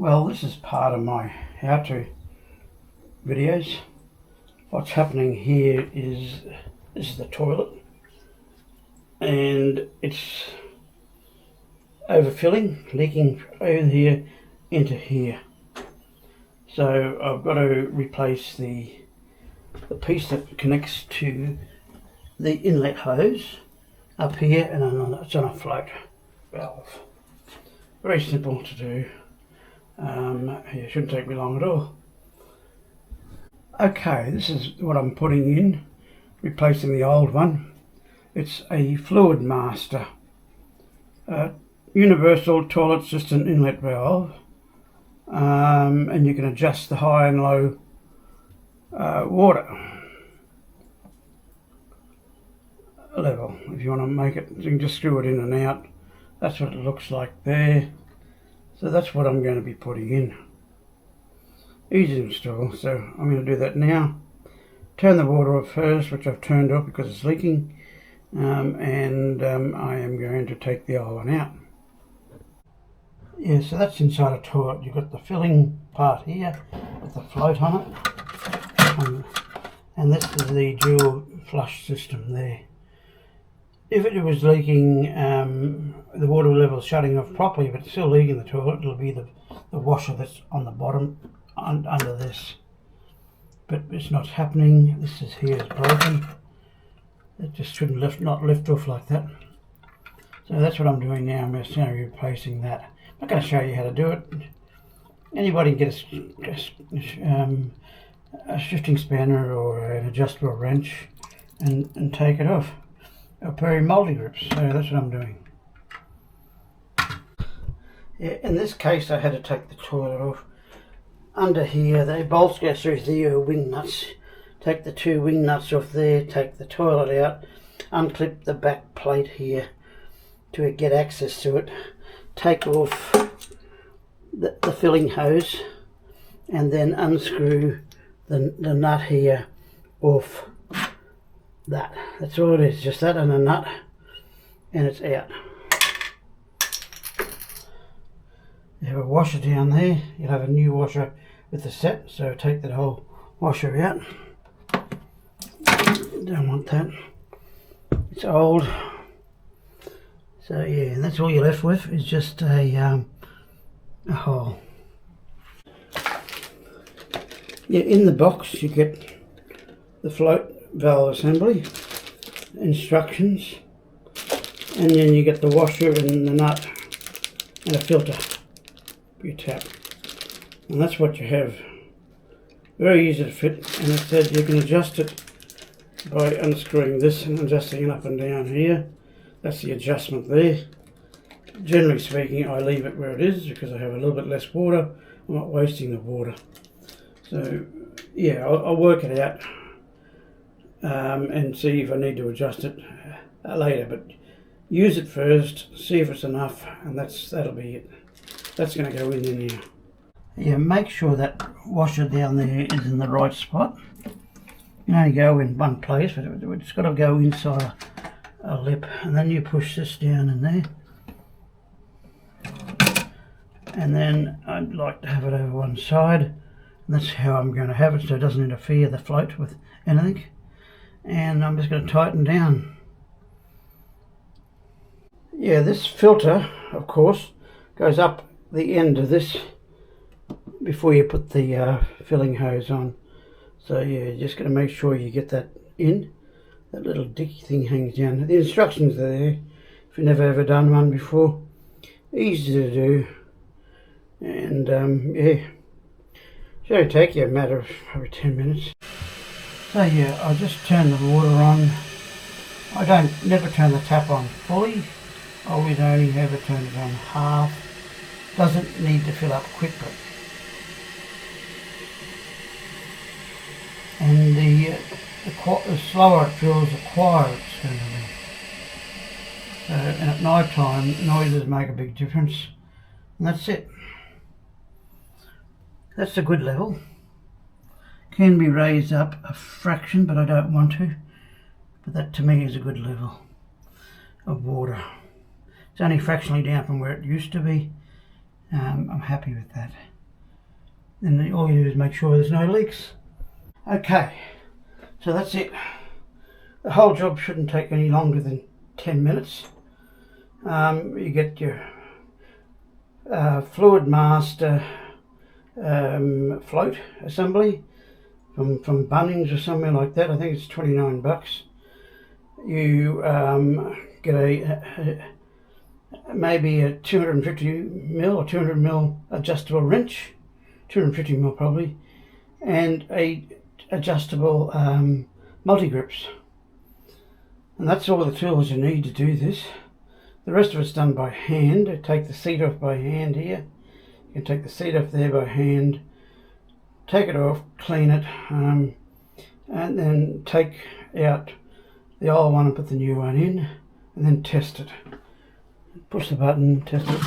Well, this is part of my how-to videos. What's happening here is this is the toilet, and it's overfilling, leaking over here into here. So I've got to replace the piece that connects to the inlet hose up here, and it's on a float valve. Very simple to do. It shouldn't take me long at all. Okay, this is what I'm putting in, replacing the old one. It's a Fluid Master universal toilet cistern inlet valve, and you can adjust the high and low water level if you want to make it. You can just screw it in and out. That's what it looks like there. So that's what I'm going to be putting in. Easy to install, so I'm going to do that now. Turn the water off first, which I've turned off because it's leaking, and I am going to take the old one out. Yeah, so that's inside a toilet. You've got the filling part here with the float on it, and this is the dual flush system there. If it was leaking, the water level shutting off properly, but still leaking the toilet, it'll be the washer that's on the bottom under this. But it's not happening. This is here is broken. It just shouldn't not lift off like that. So that's what I'm doing now. I'm just now replacing that. I'm not going to show you how to do it. Anybody can get a shifting spanner or an adjustable wrench and take it off. A pair of multi-grips, so that's what I'm doing. Yeah, in this case I had to take the toilet off. Under here, the bolts go through the wing nuts. Take the two wing nuts off there, take the toilet out, unclip the back plate here to get access to it, take off the filling hose, and then unscrew the nut here off. That's all it is, just that and a nut, and it's out. You have a washer down there. You'll have a new washer with the set, so take that whole washer out. Don't want that, it's old. So yeah, and that's all you're left with is just a hole. Yeah, in the box you get the float valve assembly, instructions, and then you get the washer and the nut and a filter for your tap, and that's what you have. Very easy to fit, and it said you can adjust it by unscrewing this and adjusting it up and down here. That's the adjustment there. Generally speaking, I leave it where it is because I have a little bit less water. I'm not wasting the water. So yeah, I'll work it out and see if I need to adjust it later, but use it first, see if it's enough, and that'll be it. That's going to go in there. Yeah, make sure that washer down there is in the right spot. You can only go in one place, but it's got to go inside a lip, and then you push this down in there, and then I'd like to have it over one side, and that's how I'm going to have it so it doesn't interfere the float with anything. And I'm just going to tighten down. Yeah, this filter, of course, goes up the end of this before you put the filling hose on. So yeah, you're just going to make sure you get that in. That little dicky thing hangs down. The instructions are there if you've never ever done one before. Easy to do, and yeah, should only take you a matter of probably 10 minutes. So yeah, I just turn the water on. I never turn the tap on fully. I always only ever turn it on half. Doesn't need to fill up quickly. And the slower it fills, the quieter it's going to be. So, and at night time, noises make a big difference. And that's it. That's a good level. Can be raised up a fraction, but I don't want to. But that to me is a good level of water. It's only fractionally down from where it used to be, I'm happy with that. Then all you do is make sure there's no leaks. Okay, so that's it. The whole job shouldn't take any longer than 10 minutes. You get your fluid master float assembly from Bunnings or somewhere like that. I think it's 29 bucks. You get maybe a 250mm or 200mm adjustable wrench, 250mm probably, and a adjustable multi-grips. And that's all the tools you need to do this. The rest of it's done by hand. I take the seat off by hand here. You can take the seat off there by hand, take it off, clean it, and then take out the old one and put the new one in, and then test it. Push the button, test it,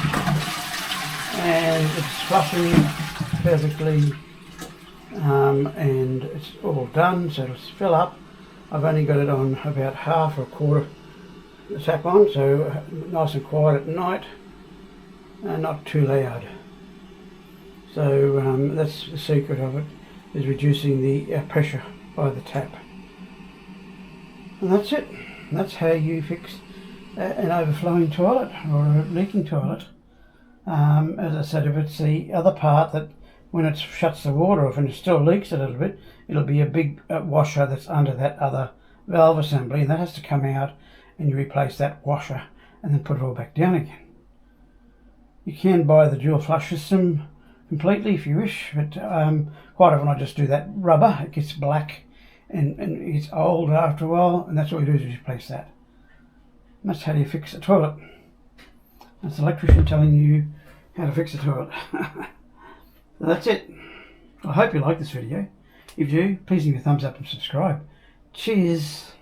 and it's flushing perfectly, and it's all done, so it'll fill up. I've only got it on about half or a quarter the tap on, so nice and quiet at night and not too loud. So that's the secret of it, is reducing the pressure by the tap. And that's it. That's how you fix an overflowing toilet or a leaking toilet. As I said, if it's the other part that when it shuts the water off and it still leaks a little bit, it'll be a big washer that's under that other valve assembly, and that has to come out, and you replace that washer and then put it all back down again. You can buy the dual flush system completely if you wish, but quite often I just do that rubber. It gets black and it gets old after a while, and that's all you do is replace that. And that's how you fix a toilet. That's the electrician telling you how to fix a toilet. So that's it. I hope you like this video. If you do, please give me a thumbs up and subscribe. Cheers.